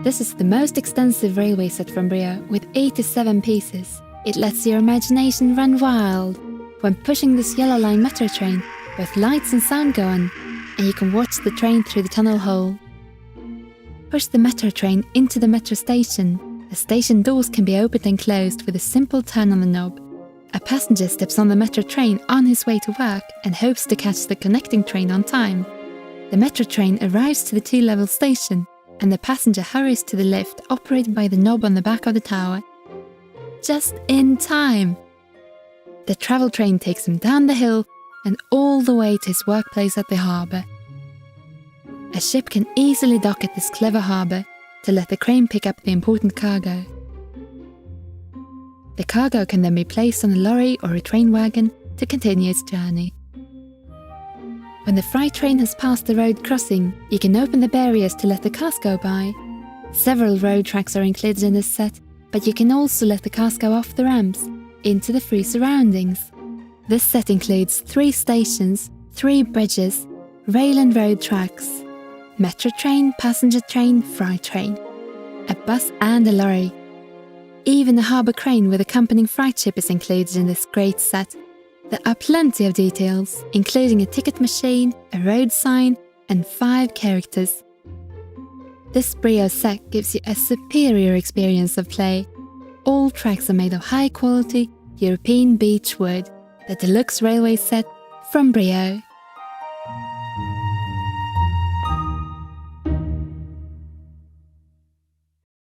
This is the most extensive railway set from BRIO, with 87 pieces. It lets your imagination run wild. When pushing this yellow line metro train, both lights and sound go on, and you can watch the train through the tunnel hole. Push the metro train into the metro station. The station doors can be opened and closed with a simple turn on the knob. A passenger steps on the metro train on his way to work and hopes to catch the connecting train on time. The metro train arrives to the two-level station, and the passenger hurries to the lift operated by the knob on the back of the tower. Just in time! The travel train takes him down the hill and all the way to his workplace at the harbour. A ship can easily dock at this clever harbour to let the crane pick up the important cargo. The cargo can then be placed on a lorry or a train wagon to continue its journey. When the freight train has passed the road crossing, you can open the barriers to let the cars go by. Several road tracks are included in this set, but you can also let the cars go off the ramps, into the free surroundings. This set includes 3 stations, 3 bridges, rail and road tracks, metro train, passenger train, freight train, a bus and a lorry. Even a harbour crane with accompanying freight ship is included in this great set. There are plenty of details, including a ticket machine, a road sign, and 5 characters. This BRIO set gives you a superior experience of play. All tracks are made of high-quality European beech wood, the Deluxe railway set from BRIO.